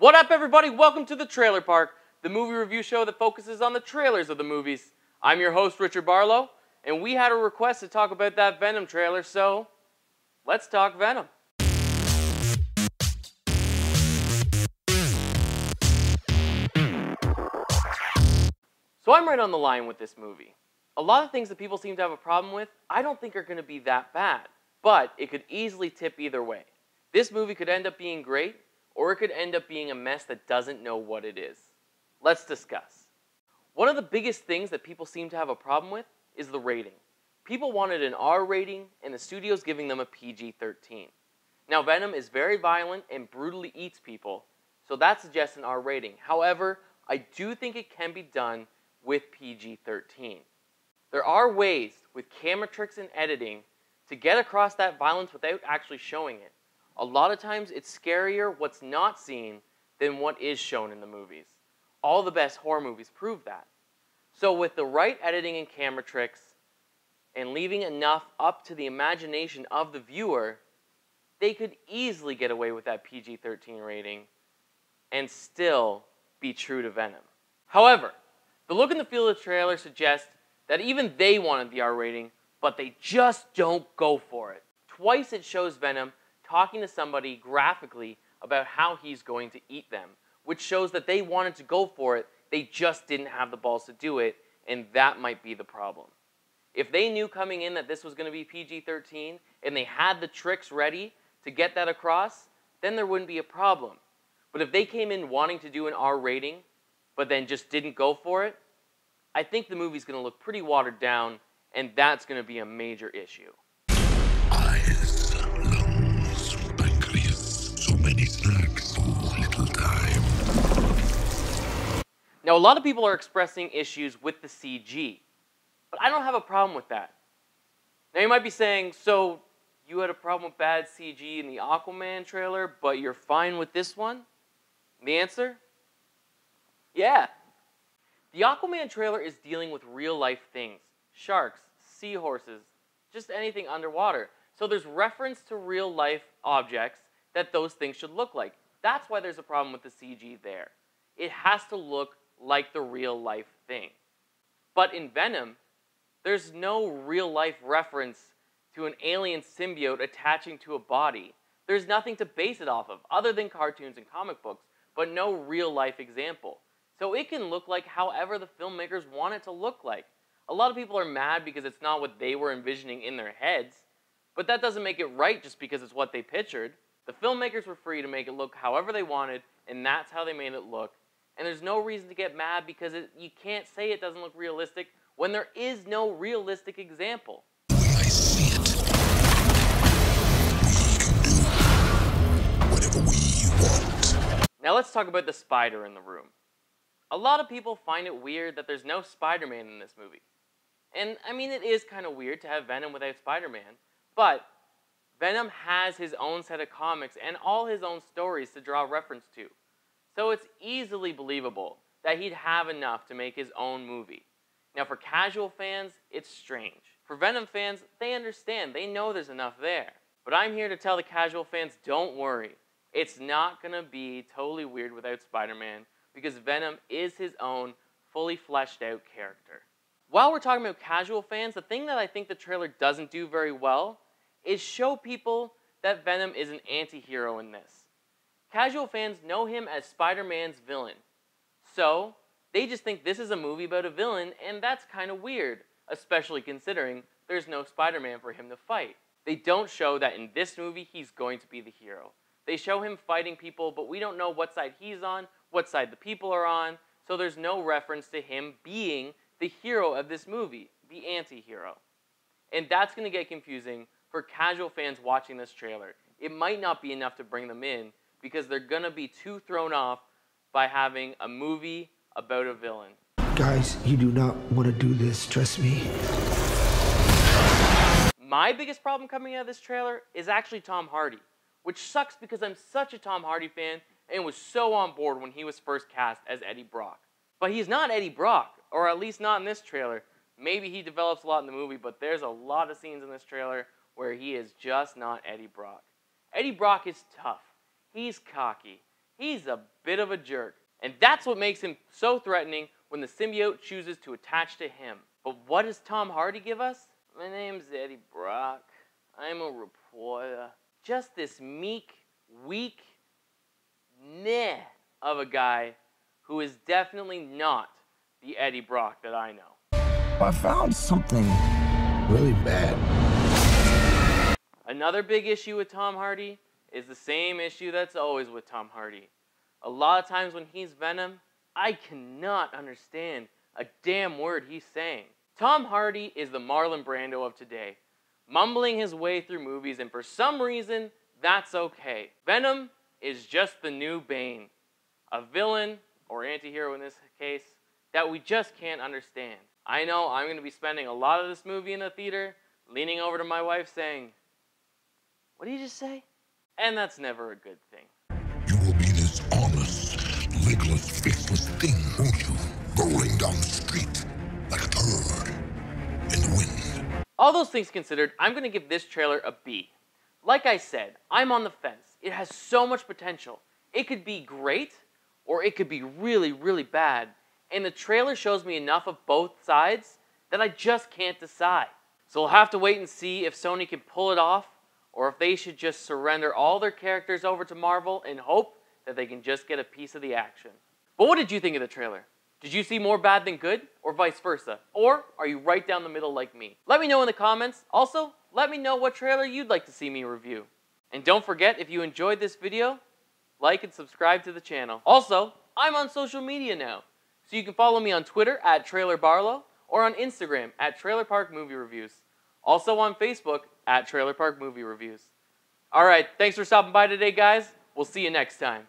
What up, everybody? Welcome to the Trailer Park, the movie review show that focuses on the trailers of the movies. I'm your host, Richard Barlow, and we had a request to talk about that Venom trailer, so let's talk Venom. So I'm right on the line with this movie. A lot of things that people seem to have a problem with, I don't think are going to be that bad, but it could easily tip either way. This movie could end up being great, or it could end up being a mess that doesn't know what it is. Let's discuss. One of the biggest things that people seem to have a problem with is the rating. People wanted an R rating, and the studio's giving them a PG-13. Now, Venom is very violent and brutally eats people, so that suggests an R rating. However, I do think it can be done with PG-13. There are ways, with camera tricks and editing, to get across that violence without actually showing it. A lot of times, it's scarier what's not seen than what is shown in the movies. All the best horror movies prove that. So with the right editing and camera tricks, and leaving enough up to the imagination of the viewer, they could easily get away with that PG-13 rating and still be true to Venom. However, the look and the feel of the trailer suggests that even they wanted the R rating, but they just don't go for it. Twice it shows Venom talking to somebody graphically about how he's going to eat them, which shows that they wanted to go for it, they just didn't have the balls to do it, and that might be the problem. If they knew coming in that this was going to be PG-13, and they had the tricks ready to get that across, then there wouldn't be a problem. But if they came in wanting to do an R rating, but then just didn't go for it, I think the movie's going to look pretty watered down, and that's going to be a major issue. Eyes, lungs, pancreas, so many snacks, so little time. Now, a lot of people are expressing issues with the CG, but I don't have a problem with that. Now, you might be saying, so you had a problem with bad CG in the Aquaman trailer, but you're fine with this one? The answer? Yeah. The Aquaman trailer is dealing with real-life things. Sharks, seahorses, just anything underwater. So there's reference to real-life objects that those things should look like. That's why there's a problem with the CG there. It has to look like the real-life thing. But in Venom, there's no real-life reference to an alien symbiote attaching to a body. There's nothing to base it off of, other than cartoons and comic books, but no real-life example. So it can look like however the filmmakers want it to look like. A lot of people are mad because it's not what they were envisioning in their heads, but that doesn't make it right just because it's what they pictured. The filmmakers were free to make it look however they wanted, and that's how they made it look. And there's no reason to get mad because you can't say it doesn't look realistic when there is no realistic example. Will I see it? We can do whatever we want. Now let's talk about the spider in the room. A lot of people find it weird that there's no Spider-Man in this movie. And I mean, it is kind of weird to have Venom without Spider-Man, but Venom has his own set of comics and all his own stories to draw reference to. So it's easily believable that he'd have enough to make his own movie. Now for casual fans, it's strange. For Venom fans, they understand. They know there's enough there. But I'm here to tell the casual fans, don't worry. It's not going to be totally weird without Spider-Man because Venom is his own fully fleshed out character. While we're talking about casual fans, the thing that I think the trailer doesn't do very well is show people that Venom is an anti-hero in this. Casual fans know him as Spider-Man's villain. So, they just think this is a movie about a villain, and that's kind of weird, especially considering there's no Spider-Man for him to fight. They don't show that in this movie he's going to be the hero. They show him fighting people, but we don't know what side he's on, what side the people are on, so there's no reference to him being the hero of this movie, the anti-hero. And that's going to get confusing for casual fans watching this trailer. It might not be enough to bring them in because they're going to be too thrown off by having a movie about a villain. Guys, you do not want to do this, trust me. My biggest problem coming out of this trailer is actually Tom Hardy, which sucks because I'm such a Tom Hardy fan and was so on board when he was first cast as Eddie Brock. But he's not Eddie Brock, or at least not in this trailer. Maybe he develops a lot in the movie, but there's a lot of scenes in this trailer where he is just not Eddie Brock. Eddie Brock is tough. He's cocky. He's a bit of a jerk. And that's what makes him so threatening when the symbiote chooses to attach to him. But what does Tom Hardy give us? My name's Eddie Brock. I'm a reporter. Just this meek, weak, meh of a guy who is definitely not the Eddie Brock that I know. I found something really bad. Another big issue with Tom Hardy is the same issue that's always with Tom Hardy. A lot of times when he's Venom, I cannot understand a damn word he's saying. Tom Hardy is the Marlon Brando of today, mumbling his way through movies, and for some reason, that's okay. Venom is just the new Bane, a villain, or anti-hero in this case, that we just can't understand. I know I'm going to be spending a lot of this movie in the theater, leaning over to my wife saying, "What did you just say?" And that's never a good thing. You will be this honest, legless, faceless thing, won't you? Rolling down the street like a turd in the wind. All those things considered, I'm going to give this trailer a B. Like I said, I'm on the fence. It has so much potential. It could be great, or it could be really, really bad. And the trailer shows me enough of both sides that I just can't decide. So we'll have to wait and see if Sony can pull it off, or if they should just surrender all their characters over to Marvel and hope that they can just get a piece of the action. But what did you think of the trailer? Did you see more bad than good, or vice versa? Or are you right down the middle like me? Let me know in the comments. Also, let me know what trailer you'd like to see me review. And don't forget, if you enjoyed this video, like and subscribe to the channel. Also, I'm on social media now, so you can follow me on Twitter at TrailerBarlow or on Instagram at Trailer Park Movie Reviews. Also on Facebook at Trailer Park Movie Reviews. Alright, thanks for stopping by today, guys. We'll see you next time.